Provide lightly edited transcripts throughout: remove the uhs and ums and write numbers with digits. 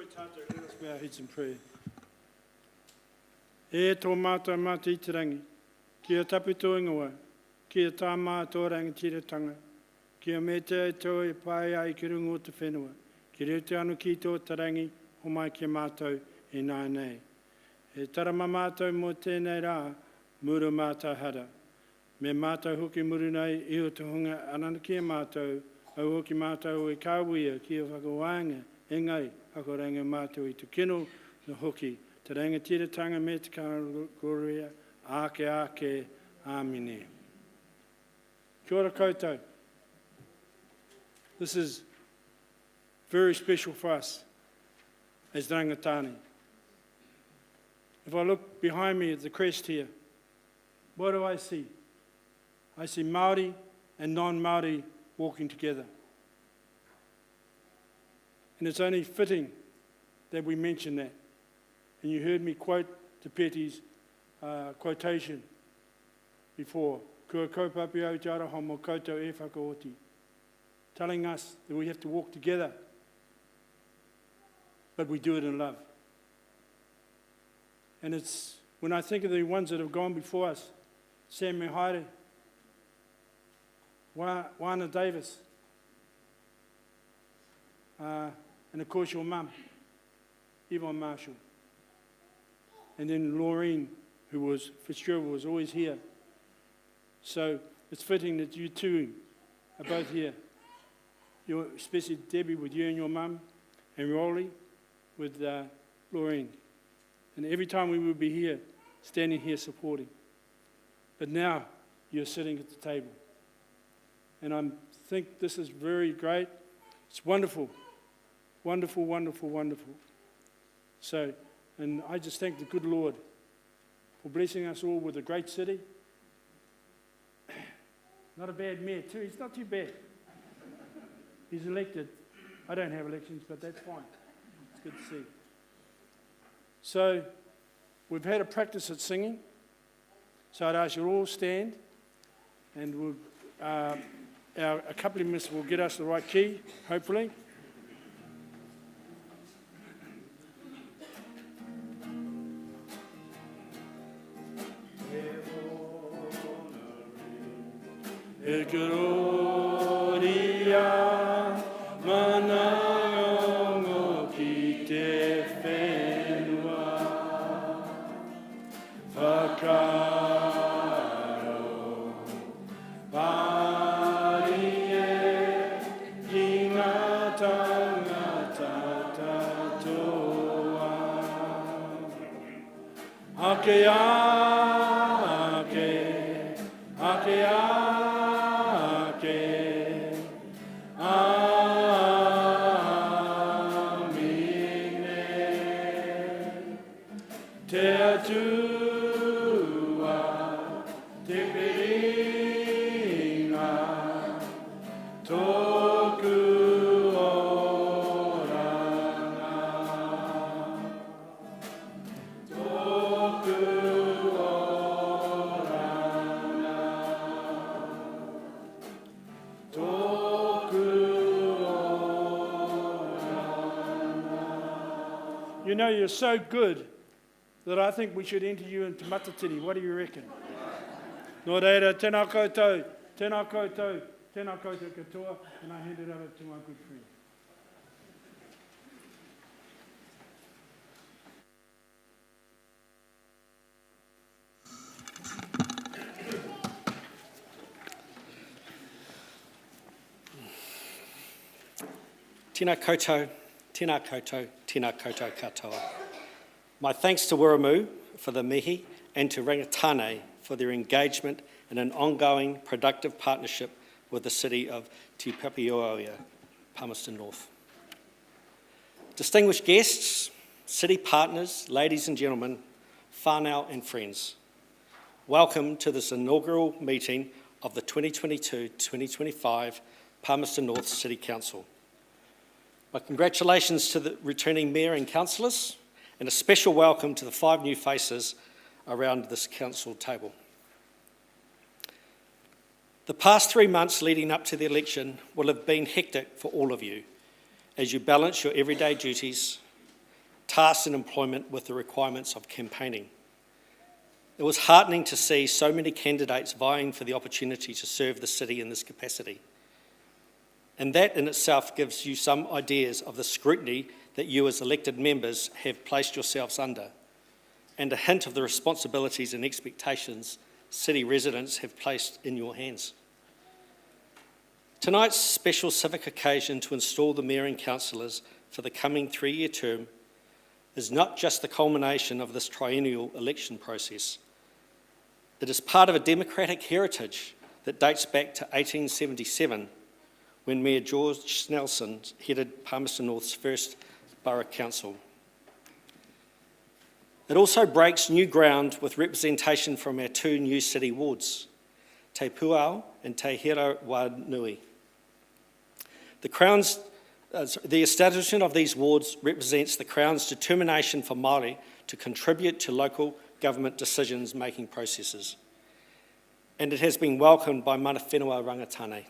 Let us bow our heads in prayer. E tō mātou mātou i te rangi, kia taputo ingoa, kia tā mātou rangatiratanga, kia me te aitoa e pai ai ki rungo te whenua, ki reo te anu ki tō tarangi, o mai kia mātou e nāi nei. E tarama mātou mō tēnei rā, muru mātou hara. Me mātou hoki muru nei, i o te hunga anana kia mātou, au hoki mātou e kāwia, kia whakawaanga, engai, hakoranga mātou i te kino, na hoki, te rangatiratanga me te kākorea, ake ake, āmine. Kia ora koutou. This is very special for us as rangatani. If I look behind me at the crest here, what do I see? I see Māori and non-Māori walking together. And it's only fitting that we mention that. And you heard me quote Te Peti's quotation before, kua kaupapio au te araho mō koutou e whakaoti, telling us that we have to walk together, but we do it in love. And it's, when I think of the ones that have gone before us, Sam Mehaere, Wana Davis, and of course your mum, Yvonne Marshall. And then Laureen, who was, Fitzgerald was always here. So it's fitting that you two are both here. Especially Debbie with you and your mum, and Rolly with Laureen. And every time we will be here, standing here supporting. But now you're sitting at the table. And I think this is very great. It's wonderful. Wonderful, wonderful, wonderful. So, and I just thank the good Lord for blessing us all with a great city. Not a bad mayor too, he's not too bad. He's elected. I don't have elections, but that's fine. It's good to see. So, we've had a practice at singing. So I'd ask you all stand, and we'll, our accompanist will get us the right key, hopefully. E gloria manango ki te whenua whakaro pari e ki ngā tangata tatoa ake ake You know, you're so good that I think we should enter you into Matatini. What do you reckon? Nō reira, tēnā koutou katoa, and I hand it over to my good friend. Tēnā koutou, tēnā koutou, tēnā koutou katoa. My thanks to Wiramu for the mihi and to Rangatane for their engagement in an ongoing productive partnership with the city of Te Papiaoia, Palmerston North. Distinguished guests, city partners, ladies and gentlemen, whānau and friends, welcome to this inaugural meeting of the 2022-2025 Palmerston North City Council. My congratulations to the returning Mayor and councillors, and a special welcome to the 5 new faces around this council table. The past 3 months leading up to the election will have been hectic for all of you as you balance your everyday duties, tasks and employment with the requirements of campaigning. It was heartening to see so many candidates vying for the opportunity to serve the city in this capacity. And that in itself gives you some ideas of the scrutiny that you as elected members have placed yourselves under, and a hint of the responsibilities and expectations city residents have placed in your hands. Tonight's special civic occasion to install the Mayor and Councillors for the coming 3-year term is not just the culmination of this triennial election process. It is part of a democratic heritage that dates back to 1877, when Mayor George Nelson headed Palmerston North's first Borough Council. It also breaks new ground with representation from our 2 new city wards, Te Puao and Te Hira Wanui. The establishment of these wards represents the Crown's determination for Māori to contribute to local government decisions-making processes, and it has been welcomed by mana whenua rangatane.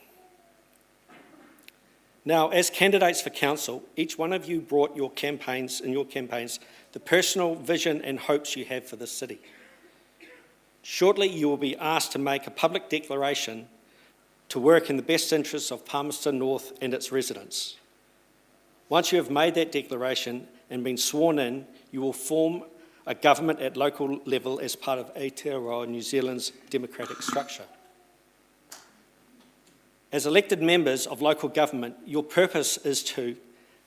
Now, as candidates for council, each one of you brought your campaigns, the personal vision and hopes you have for this city. Shortly, you will be asked to make a public declaration to work in the best interests of Palmerston North and its residents. Once you have made that declaration and been sworn in, you will form a government at local level as part of Aotearoa New Zealand's democratic structure. As elected members of local government, your purpose is to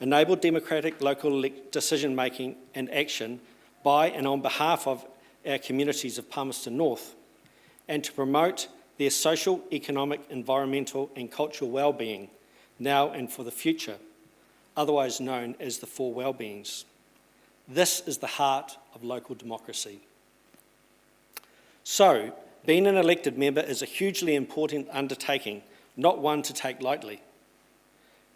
enable democratic local decision-making and action by and on behalf of our communities of Palmerston North, and to promote their social, economic, environmental and cultural well-being now and for the future, otherwise known as the 4 well-beings. This is the heart of local democracy. So, being an elected member is a hugely important undertaking, not one to take lightly.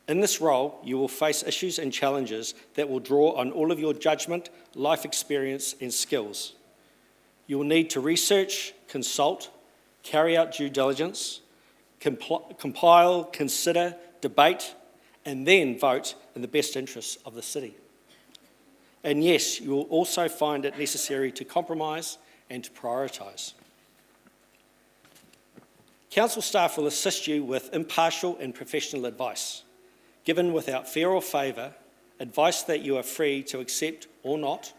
In this role, you will face issues and challenges that will draw on all of your judgment, life experience and skills. You will need to research, consult, carry out due diligence, compile, consider, debate, and then vote in the best interests of the city. And yes, you will also find it necessary to compromise and to prioritise. Council staff will assist you with impartial and professional advice, given without fear or favour, advice that you are free to accept or not.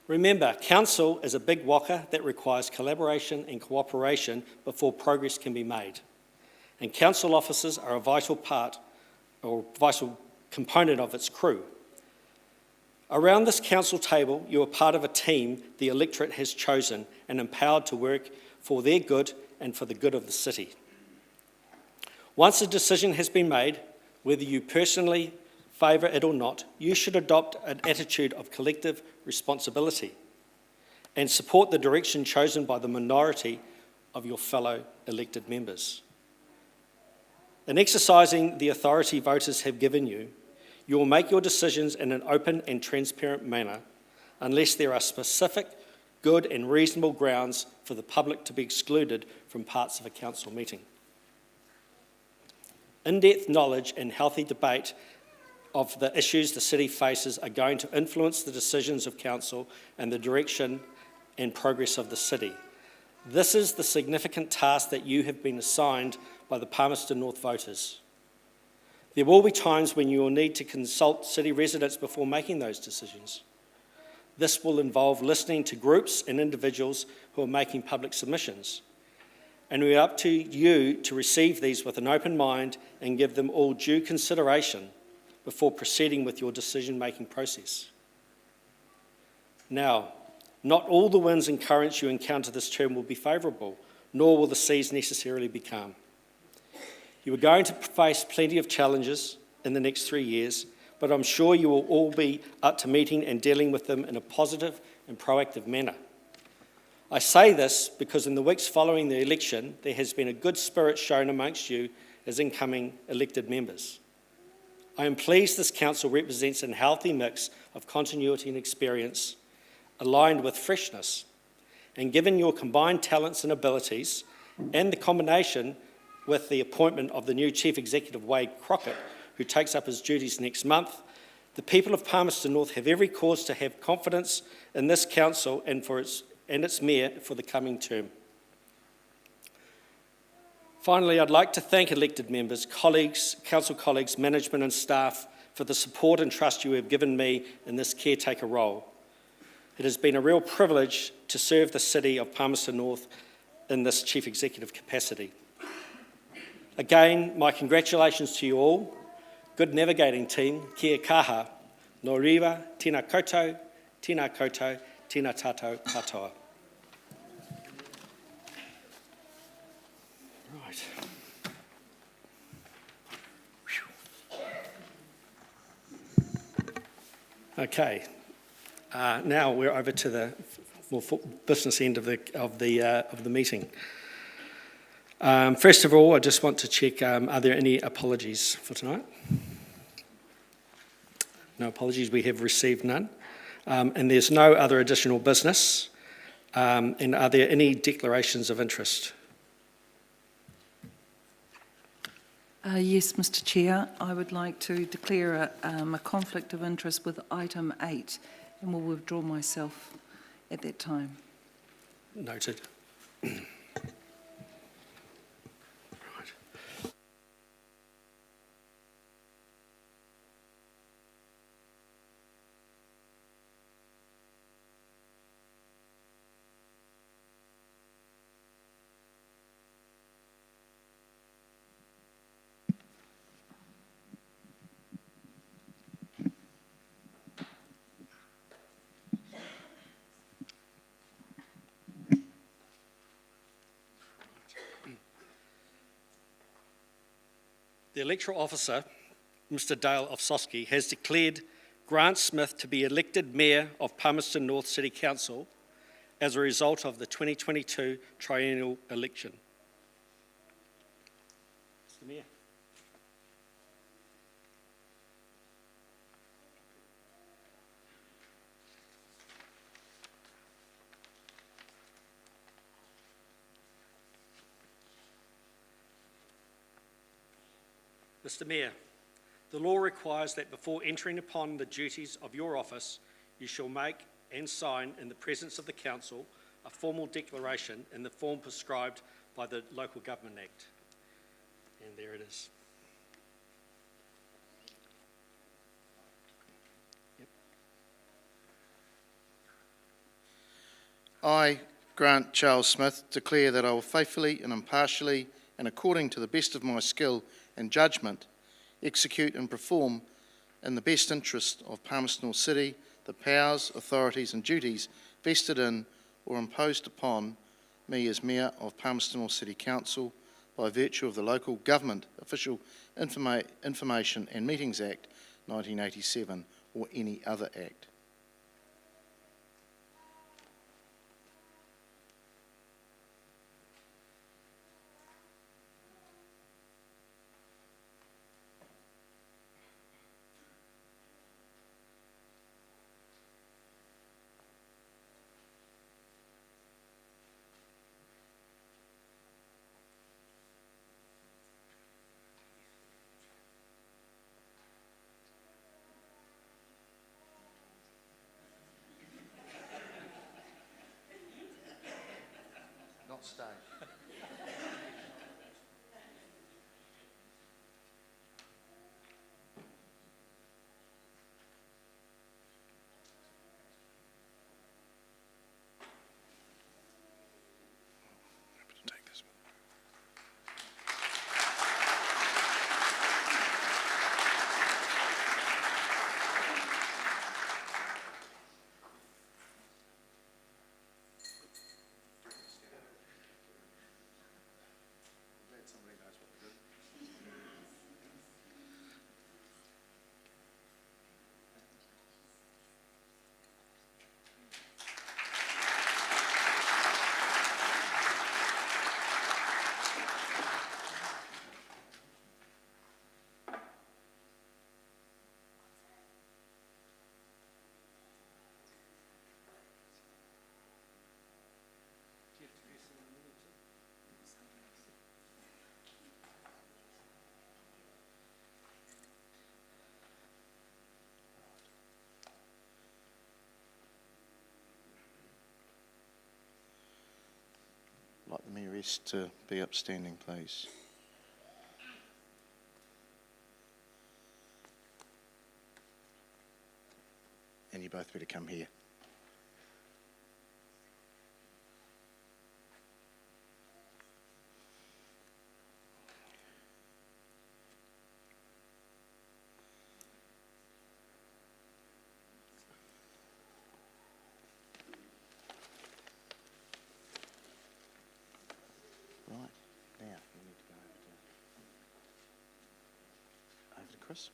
Remember, council is a big waka that requires collaboration and cooperation before progress can be made. And council officers are a vital part or vital component of its crew. Around this council table, you are part of a team the electorate has chosen and empowered to work for their good and for the good of the city. Once a decision has been made, whether you personally favour it or not, you should adopt an attitude of collective responsibility and support the direction chosen by the minority of your fellow elected members. In exercising the authority voters have given you, you will make your decisions in an open and transparent manner unless there are specific, good and reasonable grounds for the public to be excluded from parts of a council meeting. In-depth knowledge and healthy debate of the issues the city faces are going to influence the decisions of council and the direction and progress of the city. This is the significant task that you have been assigned by the Palmerston North voters. There will be times when you will need to consult city residents before making those decisions. This will involve listening to groups and individuals who are making public submissions. And we are up to you to receive these with an open mind and give them all due consideration before proceeding with your decision-making process. Now, not all the winds and currents you encounter this term will be favourable, nor will the seas necessarily be calm. You are going to face plenty of challenges in the next 3 years, but I'm sure you will all be up to meeting and dealing with them in a positive and proactive manner. I say this because in the weeks following the election, there has been a good spirit shown amongst you as incoming elected members. I am pleased this council represents a healthy mix of continuity and experience, aligned with freshness, and given your combined talents and abilities, and the combination with the appointment of the new Chief Executive Wade Crockett, who takes up his duties next month, The people of Palmerston North have every cause to have confidence in this council and its mayor for the coming term. Finally, I'd like to thank elected members, colleagues, council colleagues, management and staff for the support and trust you have given me in this caretaker role. It has been a real privilege to serve the city of Palmerston North in this chief executive capacity. Again, my congratulations to you all. Good navigating team, kia kaha, no rewa, tēnā koutou, tēnā tātou katoa. Right. Okay. Now we're over to the more business end of the meeting. First of all, I just want to check: are there any apologies for tonight? No apologies. We have received none, and there's no other additional business. And are there any declarations of interest? Yes, Mr. Chair. I would like to declare a conflict of interest with item 8, and will withdraw myself at that time. Noted. Right. The electoral officer, Mr. Dale Ofsosky, has declared Grant Smith to be elected Mayor of Palmerston North City Council as a result of the 2022 triennial election. Mr. Mayor. Mr. Mayor, the law requires that before entering upon the duties of your office, you shall make and sign in the presence of the council a formal declaration in the form prescribed by the Local Government Act. And there it is. Yep. I, Grant Charles Smith, declare that I will faithfully and impartially and according to the best of my skill and judgment, execute and perform in the best interest of Palmerston North City the powers, authorities and duties vested in or imposed upon me as Mayor of Palmerston North City Council by virtue of the Local Government Official Information and Meetings Act 1987 or any other act. Not stay. rest to be upstanding, please. And you both better come here. Right, now we need to go over to Chris.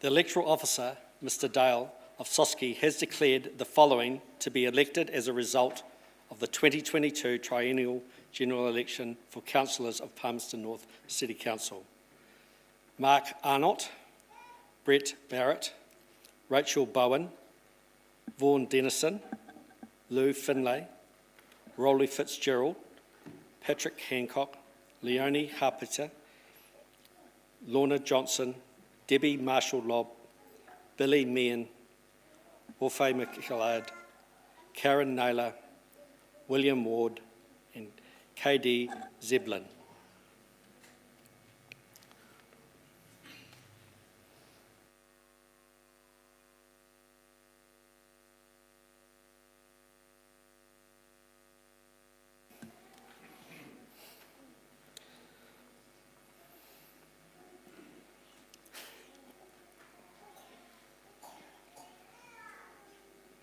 The electoral officer, Mr. Dale of Soski, has declared the following to be elected as a result of the 2022 triennial general election for councillors of Palmerston North City Council: Mark Arnott, Brett Barrett, Rachel Bowen, Vaughan Dennison, Lou Finlay, Rolly Fitzgerald, Patrick Hancock, Leonie Harpiter, Lorna Johnson, Debbie Marshall-Lobb, Billy Meehan, Orfei McLeod, Karen Naylor, William Ward, and KD Zeblin.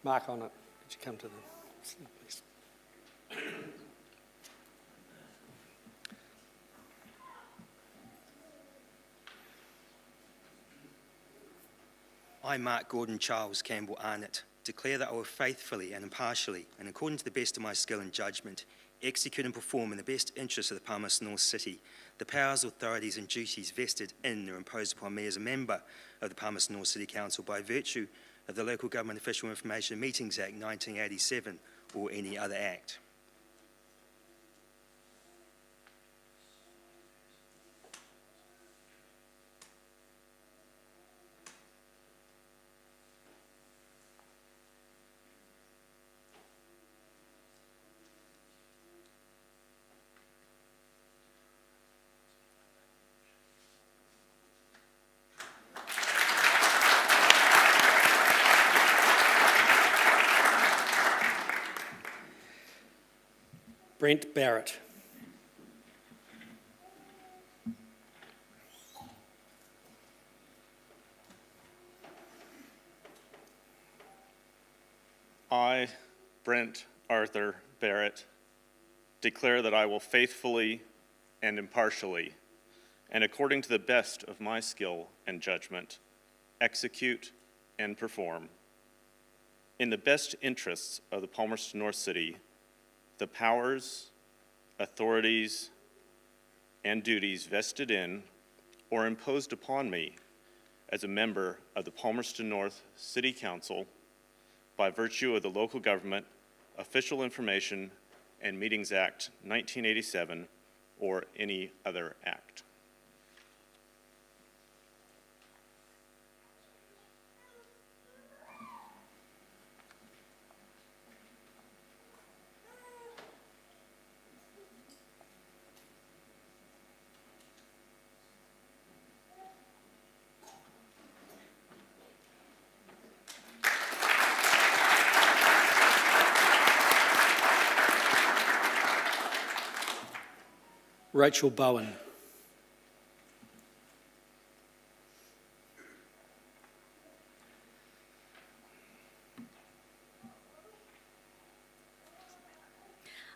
Mark on it. Could you come to the slide, please? I, Mark Gordon Charles Campbell Arnott, declare that I will faithfully and impartially, and according to the best of my skill and judgment, execute and perform in the best interests of the Palmerston North City the powers, authorities and duties vested in or imposed upon me as a member of the Palmerston North City Council by virtue of the Local Government Official Information Meetings Act 1987 or any other act. Brent Barrett. I, Brent Arthur Barrett, declare that I will faithfully and impartially, and according to the best of my skill and judgment, execute and perform, in the best interests of the Palmerston North City, the powers, authorities, and duties vested in or imposed upon me as a member of the Palmerston North City Council by virtue of the Local Government Official Information and Meetings Act 1987 or any other act. Rachel Bowen.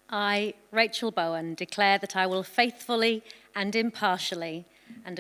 I, Rachel Bowen, declare that I will faithfully and impartially, and